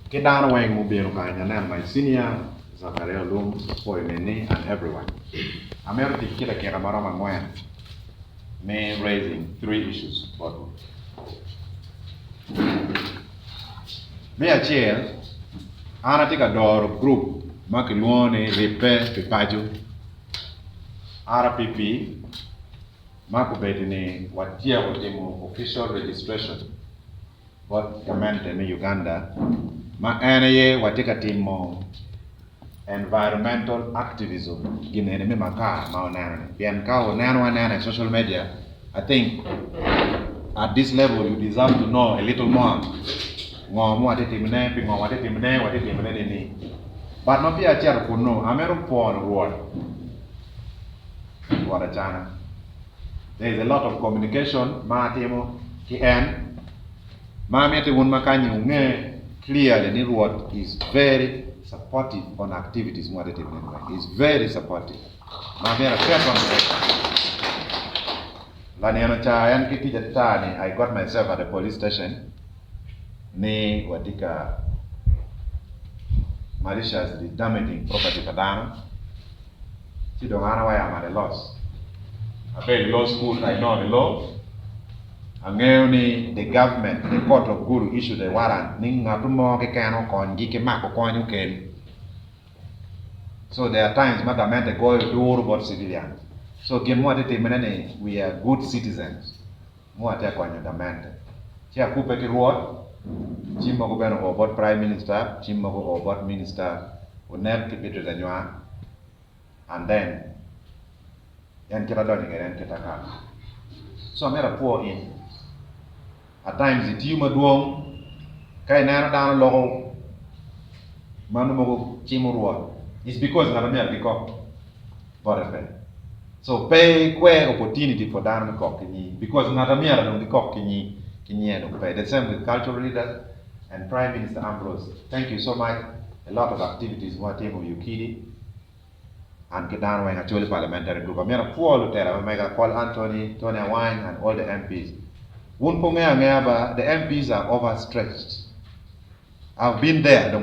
Get down away, and my senior, Zakaria Lum, Poimeni, and everyone. America Kira Kiramarama Moyan may raising 3 issues. But me a chair, Anna take a door group, Makiluone, Repair, Pipaju, RPP, Makubetini, what year was official registration. What comment in Uganda, ma NAA what take a team more environmental activism. Gine me maka maonana. Bianca or nana social media. I think at this level you deserve to know a little more. But not be a chair for no. I'm poor word. What a channel. There is a lot of communication. Matimo, KN. Mamete won makani clearly the word is very supportive on activities. Is very supportive. Mamera Laniano Chayan Kiti Jatani, I got myself at the police station. Ne Watika maliciously damaging property Padana. See don't know why I'm at a loss. I paid law school, I know the law. And only the government, the court of Guru issued a warrant. So there are times Madame go to about civilians. So we are good citizens. Chia Kupeki Road, Chimoko about Prime Minister, Chimoko about Minister, would never keep it to the and then so I'm a poor in. At times the tumor duong, Kainana down low, Manumo Chimurua. It's because Naramia become Borefe. So pay queer opportunity for Dana Cockini, because Naramia don't be cockini, Kinyano. The same with cultural leaders and Prime Minister Ambrose. Thank you so much. A lot of activities, what team of Yukidi and Kedano and Acholi parliamentary group. I'm a poor Lutera, I call Anthony, Tony Wine, and all the MPs. The MPs are overstretched. I've been there, the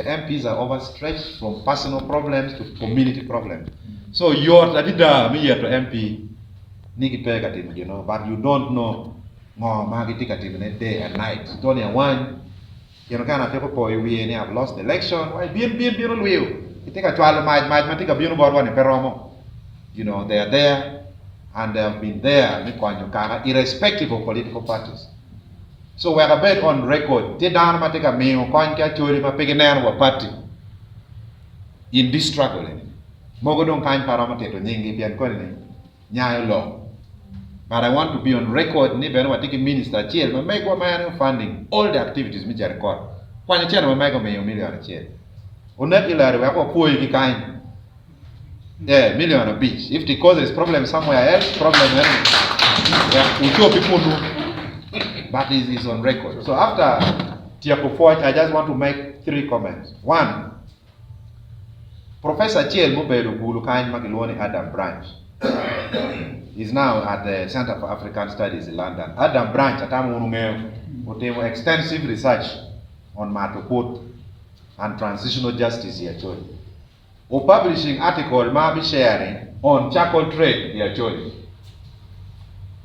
MPs are overstretched from personal problems to community problems. So you're to MP, you know, but you don't know more day and night. Tony and wine, you know, kind of people we have lost the election. Why be will you think a child might take a beautiful one in Peromo. You know, they are there. And they have been there, irrespective of political parties. So we are a bit on record. They don't take a meal, party in this struggle. Mogodon kind parameter to Nyingi law. But I want to be on record, Niben, take a minister, chair, but make one man funding all the activities which I record. When a chair will make a million chair. Unetilla, we have a poor kind. Yeah, million a beach. If the causes problem somewhere else, problem yeah, we show people do. But it is on record. So after Tiapo Forge, I just want to make 3 comments. 1, Professor Chiel Muberu Bulukain Makilwani Adam Branch is now at the Center for African Studies in London. Adam Branch at extensive research on Matoput and transitional justice here. Or publishing article maybe sharing on charcoal trade here Acholi.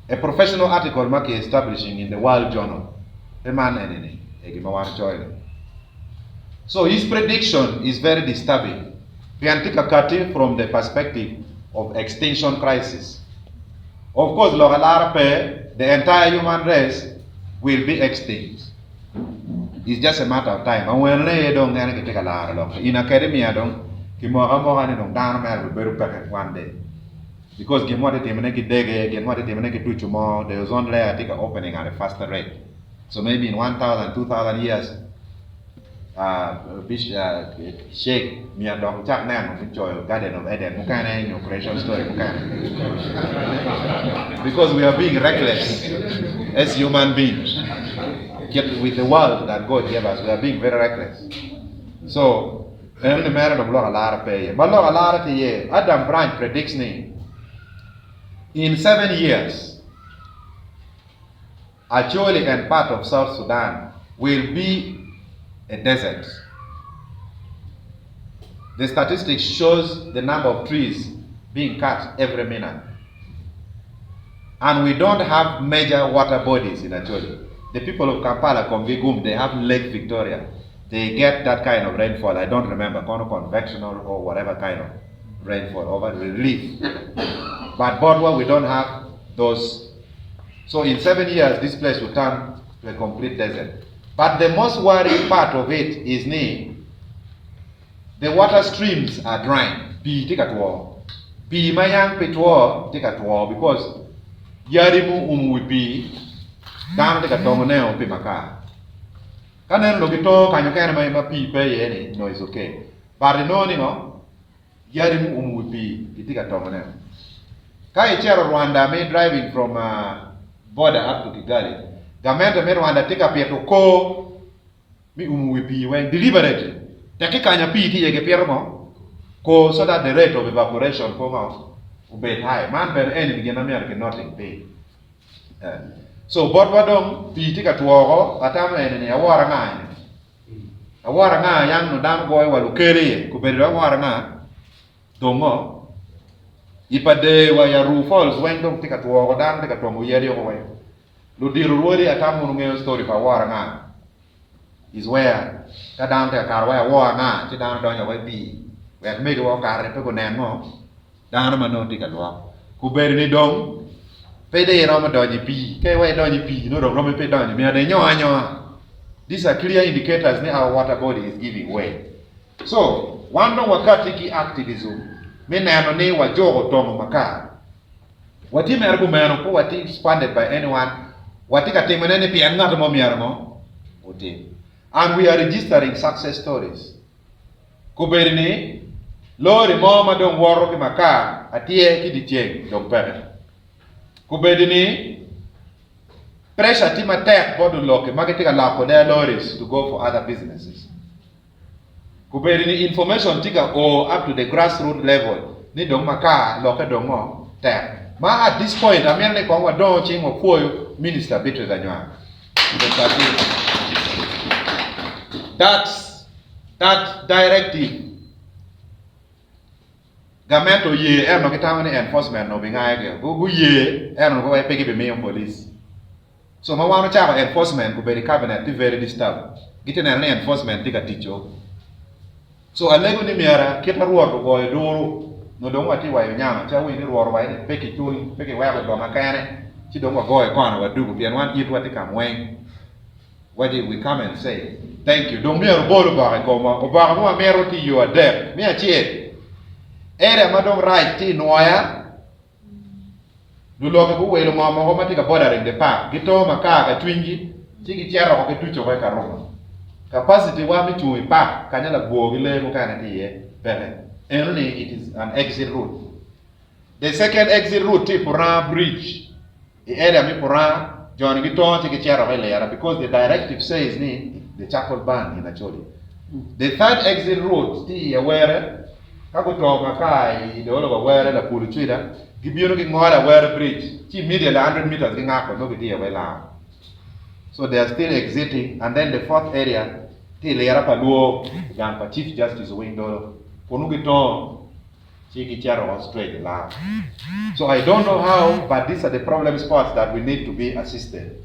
A professional article maybe establishing in the World Journal. So his prediction is very disturbing. We can take a cutting from the perspective of extinction crisis. Of course, the entire human race will be extinct. It's just a matter of time. And when they don't take a lot in academia, one day. Because there was only I think an opening at a faster rate. So maybe in 1,000, 2,000 years, Sheikh Miyadong Chaknan enjoy Garden of Eden, Mukana, your creation story, because we are being reckless as human beings. With the world that God gave us, we are being very reckless. So, and the matter of Laura Lara pay. But Laura Lara, Adam Branch predicts me in 7 years, Acholi and part of South Sudan will be a desert. The statistics shows the number of trees being cut every minute. And we don't have major water bodies in Acholi. The people of Kampala, Convigum, they have Lake Victoria. They get that kind of rainfall. I don't remember, convectional or whatever kind of rainfall over relief. But Bodwa, we don't have those. So in 7 years, this place will turn to a complete desert. But the most worrying part of it is the water streams are drying. Pi tikatwo. Pi mayang petwo tikatwo because yarimu umuwi down tikatongoneo pi maka. Kanen logito kanyo kena ma pi pe yeni no is okay. But no ni no yarimu umuwi pi tikatongoneo. Kai chero Rwanda me driving from border up to Kigali. Gamenta me Rwanda tika pi to ko mi umuwi pi when deliberately. Takikanya pi ti yeke piero mo ko so that the rate of evaporation come out be high. Man ben any begin America nothing pay. So but wadong pi tika tuogo atama ene awara nga. Awara nga yang no dam boy walukere ku be awara nga dongo ipade wa ya Ru Falls when dong tika tuogo dam tika tongo yeri ko way. Lu diru wori atamu no ngeo story pa awara nga is where kadang te karwa wa nga ti dang do nya wai bi we me do ka re pe ko nen mo dang ma no ti ka lo ku be ni dong pe de ro ma do ni bi ke we do ni bi no ro me pe do ni me de nyo anyo. These are clear indicators ni our water body is giving way. So wando wakati ki activism me neno ni wa jogo tomo maka wati me argumento ko wati expanded by anyone wati ka temene ni pi an ngato mo mi armo OTIM. And we are registering success stories. Kuberini, lori mama don waro ki maka atie ki di tieng don pere. Kuberini, pressure tima tek bodu loke magetika lapo their lorries to go for other businesses. Kuberini, information tika o up to the grassroots level ni don maka loke don mo tek. Ma at this point, amene kwa wa don ching wa kuoyo minister bitre da nywa. That directive Gamento ye no kitawani enforcement no bingaige go ye no go pegi be me police. So ma wano chaba enforcement go be the cabinet ti very disturbed. Gitena na enforcement tika ticho. So alego ni miara kita ruoto go duro no don wati wa nyama cha wi ni ruoro wa ni peki tui peki wa go makane ti don go kwana wa dugu pian wan it wati kamwen. What did we come and say? Thank you. Don't be a bolo bar goma. Obama mero ti you are there. Me a chie. Ere madam right ti noya. Du loke ku welo mama ko matika border in the park. Gito makaka twingi. Chiki chero ko tucho ko ka roma. Capacity wa mi chui park kanyala gogile ko kana ti ye. Bele. Only it is an exit route. The second exit route ti Pura Bridge. The area mi Pura John Gito chiki chero ko because the directive says ni the charcoal ban in Acholi. The third exit route, ti aware, kakutoka kai the all aware la puluchida, gibiano ki ngora aware bridge, ti immediately 100 meters ki ngako no ki aware. So they are still exiting, and then the fourth area, ti lera paluo, gan Chief Justice window, konugito, chiki charo straight la. So I don't know how, but these are the problem spots that we need to be assisted.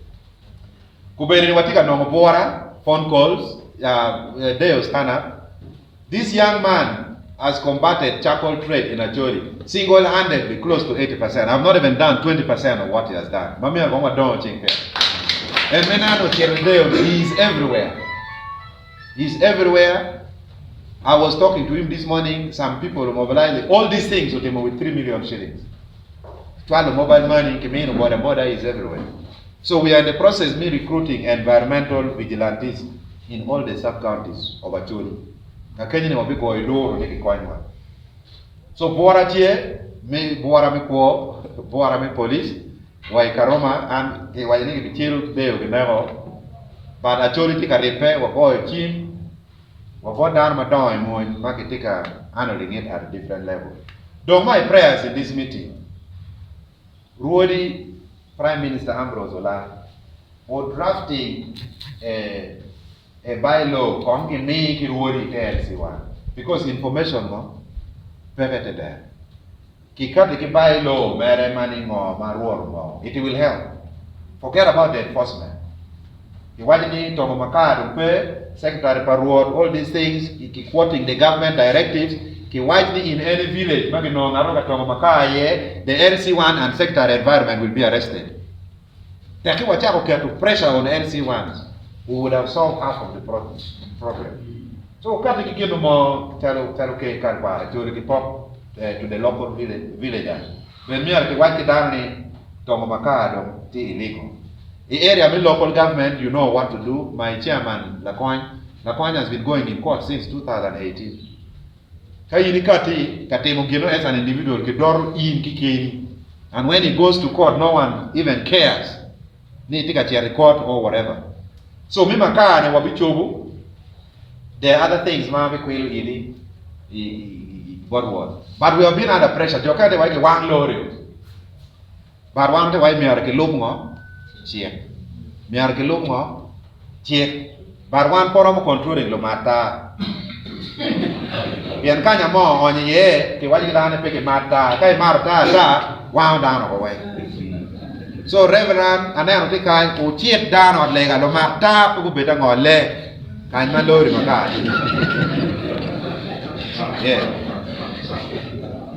Kubeni watika nongobora. Phone calls, Deo stand up. This young man has combated charcoal trade in Acholi single-handedly, close to 80%. I've not even done 20% of what he has done. Mamia Goma don't change. And Menano Deo, he's everywhere. He's everywhere. I was talking to him this morning. Some people mobilizing all these things with him with 3 million shillings. 12 mobile money, Kimino, border is everywhere. So we are in the process of recruiting environmental vigilantes in all the sub-counties of Acholi. So Bora tie, me Bora me ko, Bora me police, wai Karoma and wai ni bichiru deo ginero. But Acholi tika repair wa ko team, wa ko down ma down mo makitika handling it at a different level. Do my prayers in this meeting. Ruodi Prime Minister Ambrose Ola or drafting a bylaw kong me ki ruodi LC1 because information no perfected there. Ki kat ki bylaw mere mani ngo maruor ngo. It will help. Forget about the enforcement. You want to talk about Secretary Parward, all these things, quoting the government directives, in any village, the LC1 and Secretary Environment will be arrested. To pressure on LC1s, we would have solved half of the problem. So, to the local villagers. When we are the white down illegal. The area of the local government, you know what to do. My chairman, Lacoin has been going in court since 2018. As an individual, and when he goes to court, no one even cares. Court or whatever. So, there are other things, but we have been under pressure. But one day, why me are check. Me are ke lungo check. Barwan porom controlling lo mata. Pian kanya mo onye ye ke waji dane pe ke mata kai marta da wow down away. So Reverend anano te kai o check down od lega lo mata pu beta ngole kan ma lori maka. Yeah.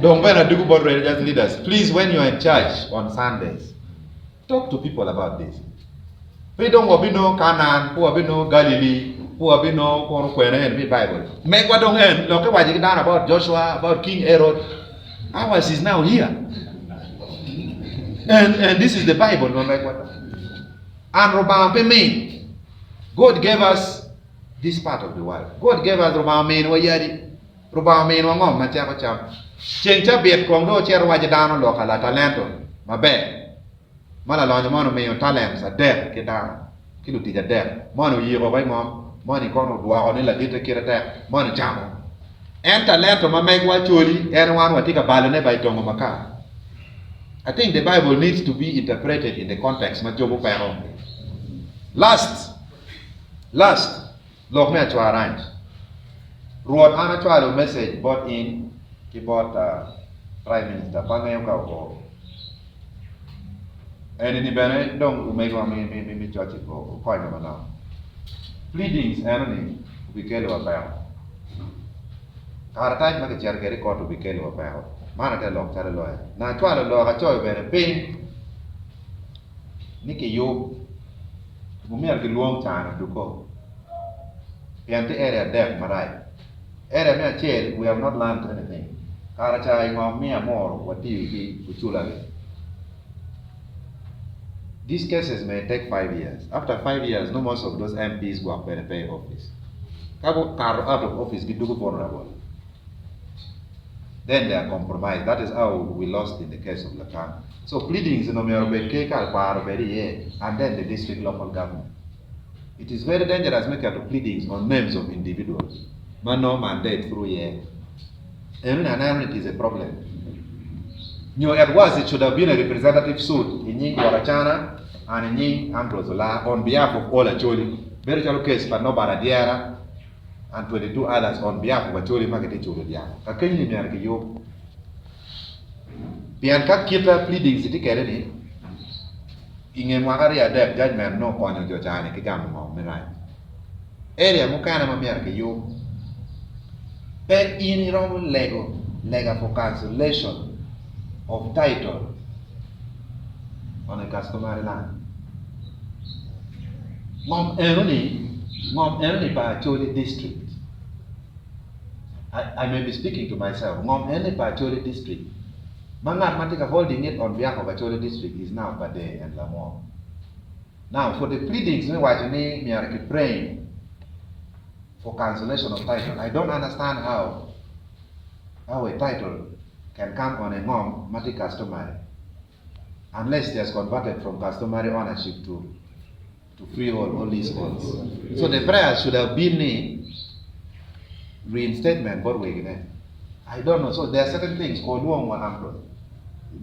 Don't better do about religious leaders. Please, when you are in church on Sundays, talk to people about this. We don't want to know Canaan, who have no Galilee, who have no Bible. Make what don't end. Look at what you done about Joshua, about King Herod. Ours is now here. And this is the Bible, no make what. And Robam me. God gave us this part of the world. God gave us Robam me no yari. Robam me no ngom macha cham. Chencha biet kondo cher wajdano lokala talento. Mabe. Mala lonyo mono me talents a death ke down. Kilu tija death. Mono yiro bay mom. Moni kono duwa ni la dite kirata. Mono jamo. En talento ma make wa choli. En wan watika balene bay tongo maka. I think the Bible needs to be interpreted in the context. Last, log me to arrange. Ruột ana chwa message bought in, he bought Prime Minister. Pangayon ka ko. And in the Benin, don't make me judge it or point them now. Pleadings, enemy, we kill a barrel. Cartide make a jerky court to be killed a barrel. Manata lock, tell a lawyer. Now, try a lawyer, a choice, very pain. Nicky, you, who make a long time to go. Piante area deaf, Marai. Area mere chair, we have not learned anything. Carachai, mere more, what do you be, which you like? These cases may take 5 years. After 5 years, no most of those MPs go up and pay office. Out of office, get vulnerable. Then they are compromised. That is how we lost in the case of Lacan. So pleadings in and then the district local government. It is very dangerous making to pleadings on names of individuals. Man no mandate through here. And it is a problem. It should have been a representative suit in Ying Warachana and in Ying Ambrose Ola on behalf of all Acholi. Very shallow case, but no Baradiera and 22 others on behalf of Acholi Marketing Chuludia. Kakini Miarkiyo Bianca Kita pleadings, it carried in a Magaria death judgment, no point of Jojani Kigamo, Menai. Area Mukana Miarkiyo. Back in your own Lego for cancellation of title on a customary land. Mom Ernie by Acholi district. I may be speaking to myself. Mom Ernie by Acholi district. Mangatmatica holding it on behalf of Acholi district is now Bade and Lamore. Now for the pleadings, we are praying for cancellation of title. I don't understand how a title can come on a non-matic customary unless it has converted from customary ownership to freehold or leasehold. So the prayer should have been a reinstatement, but I don't know. So there are certain things called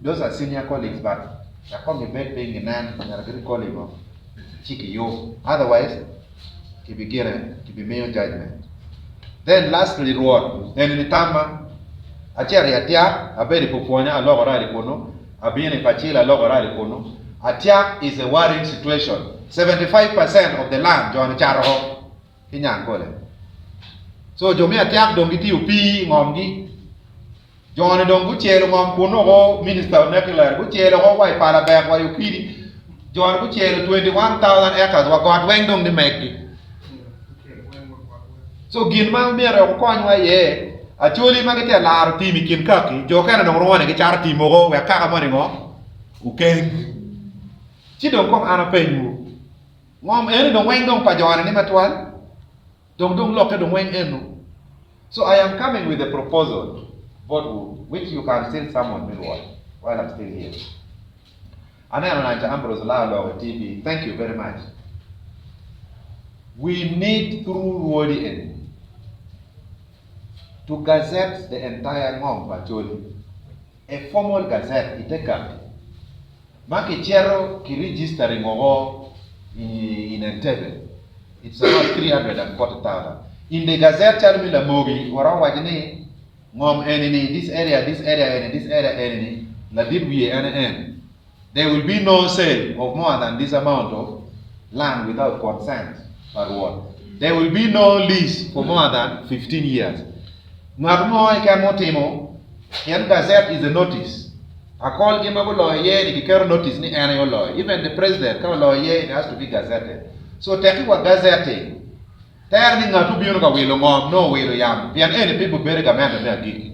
those are senior colleagues, but I come to bed paying in nan, and I get calling of Chiki yo. Otherwise, keep be made judgment. Then lastly, reward. Then in the Tama, a cherry atia, a very popuana, a logora ricono, a being a pachila logora ricono. Atia is a worrying situation. 75% of the land, John Charo, in Yankole. So, Jomi attack don't get you pee, momgi. John don't go chair, mom, Kuno, Minister of Nuclear, go chair, or why Parabak, why you pee. John go chair 21,000 acres, what God went on the make. So, Gilman Mira, Conway, Acholi Magate, Lar, Timmy, Kinkaki, Jokan and Rowan, a charity mogo, where Kakamonimo, okay. She don't come and pay you. Mom, any don't wang don't pajoan and imatuan. Don't look at the wang enu. So I am coming with a proposal, but which you can still summon me while I'm still here. And I am Ambrose Lalo TV. Thank you very much. We need through Wodi to gazette the entire Ngom Acholi. A formal gazette, it take up. Maki chero ki registering ogo in Entebbe. It's about 340,000. In the Gazette Charmi la Mogi, wara wajini ngom enini, this area, enini, la did we NN. There will be no sale of more than this amount of land without consent or what. There will be no lease for more than 15 years. Magmo ikan motimo, yan Gazette is a notice. I call him a lawyer, the care notice ni annual law. Even the president, come lawyer, it has to be gazetted. So take what gazetting. Turning not to be on a will, no will yam. Pian any people bury a man and their gig.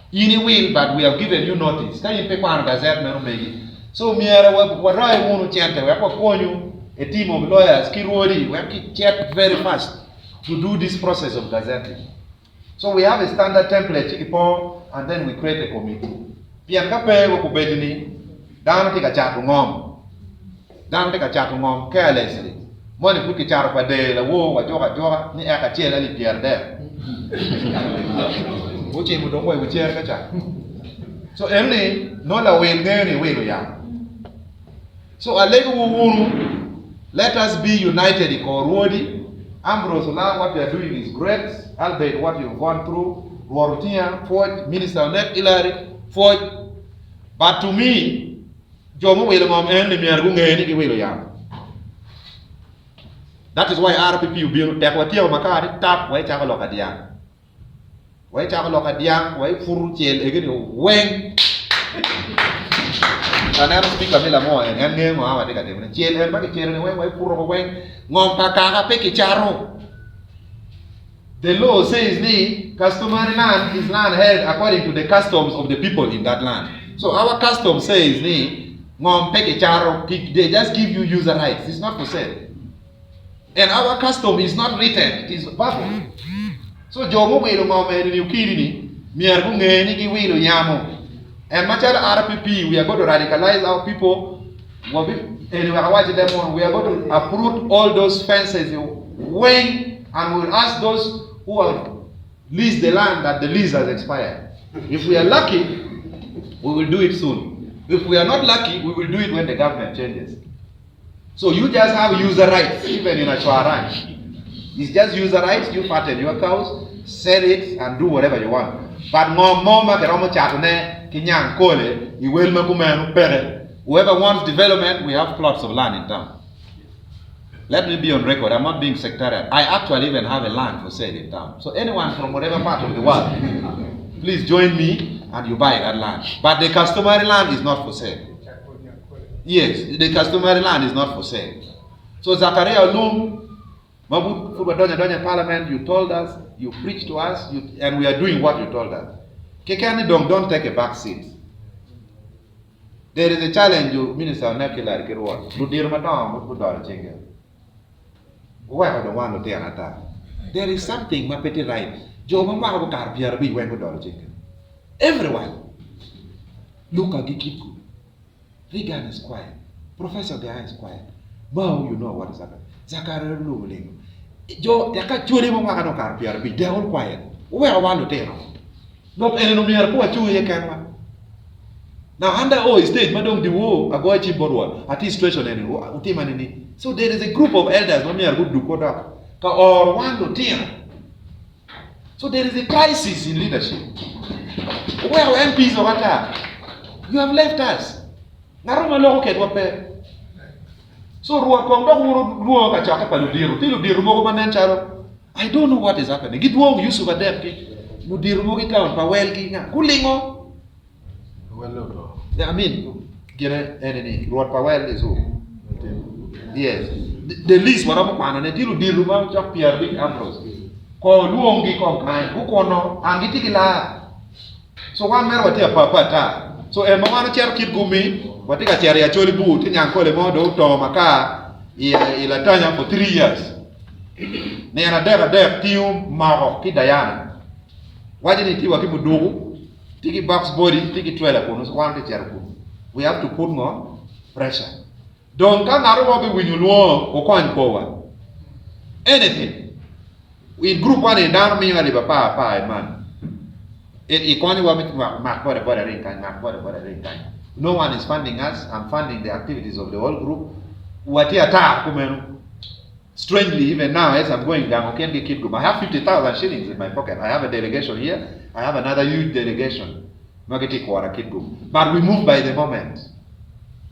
You will, but we have given you notice. Can you pick one gazette, man, maybe? So, Mira, what I want to chant, we have a team of lawyers, Kirodi, we have to chat very fast to do this process of gazetting. So, we have a standard template, and then we create a committee. Pianka pe wo kubedini dan tika chatu ngom carelessly money puki charu pa de la wo wa joga ni aka chela li pierde wo che mu do ko wo che ka cha so enni no la we ngeni we lo ya so alego wo wuru let us be united ko rodi Ambrose la what you are doing is great albeit what you've gone through Rorutia Ford Minister Net Ilari Ford. But to me, Jomo will mom and the Miargunga will yam. That is why RPP will be Taquatia Macari tap, wait have a look at the young. Wait have a look at the young, wait for jail again, when. I never speak of Milamo and name or I take a different jail and back jail and wait for a wing, Mompaka, Pekacharo. The law says the customary land is land held according to the customs of the people in that land. So our custom says they just give you user rights. It's not for sale. And our custom is not written, it is verbal. So Jomo will you kidding me, and much other RPP, we are going to radicalize our people. Anyway, I watch them on. We are going to uproot all those fences when and we'll ask those who have leased the land that the lease has expired. If we are lucky, we will do it soon. If we are not lucky, we will do it when the government changes. So you just have user rights, even in a Chua ranch. It's just user rights, you fatten your cows, sell it, and do whatever you want. But whoever wants development, we have plots of land in town. Let me be on record, I'm not being sectarian. I actually even have a land for sale in town. So anyone from whatever part of the world, please join me and you buy that land. But the customary land is not for sale. Yes, the customary land is not for sale. So Zakaria Loom, Mabu Donya Parliament, you told us, you preached to us, and we are doing what you told us. Kekani don't take a back seat. There is a challenge you Minister Nekila Kirwa. There is something my petty right. Everyone. Look at Gikiku. Regan is quiet. Professor Guy is quiet. Now you know what is happening. Zakaria Luling. Joe, they they're all quiet. Where I want to tell? Not any no poor chew you can. Now under stage, madam the war, I go achieve board at this situation and OTIM and so there is a group of elders, no mere good do or one to 10. So there is a crisis in leadership. Where are MPs or what? You have left us. Naroma look at what so I don't know what is happening. Get wrong use of a depth. Mudir town, Pawel Kulingo. Yeah, I mean, get any what Pawel is who? Yes. The least what I'm going to do, Diruma, Jack Pierre, Big Ambrose. Call Luongi Conkai, Ukono, and Gitikila. So one man will tell Papa. So a Mamma Chair Kid Gumi, what take a cherry Acholi boot in Yankole Modo, Tomaka, Ilatanya for 3 years. Nena dera Tium Maro, Kidayana. Why didn't you do? Tiki box body, tiki trailer, one chair. We have to put more pressure. Don't come out of when you know or coin power. Anything. In group 1 in down me, papa, man. It only want mark what about a ring time. No one is funding us. I'm funding the activities of the whole group. What you attack, strangely, even now, as I'm going down, I can't get kid group. I have 50,000 shillings in my pocket. I have a delegation here. I have another huge delegation. Mageti Kwara kid group. But we move by the moment.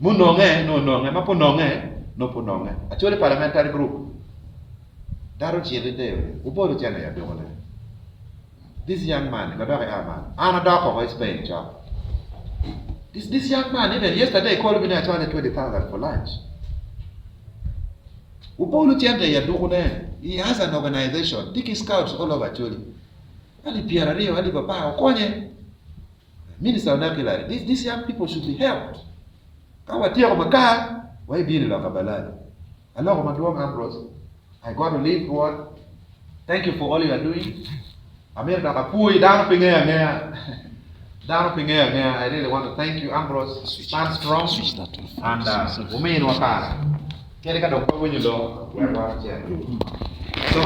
Munonge, no, no punonge. Actually, parliamentary group. This young man, Anadako is paying job. This young man, even yesterday, called me at 20,000 for lunch. He has an organization, Tiki Scouts all over Acholi. Ali Pierre, Ali Papa, Okonye. Minister Nakilari. These young people should be helped. Kawatia Maka, why be like a ballad? Hello, Madwang Ambrose. I got to leave word. Thank you for all you are doing. America Kapui, down I really want to thank you, Ambrose. Stand strong. And Umain Wakara. Kereka don't go when you know. So,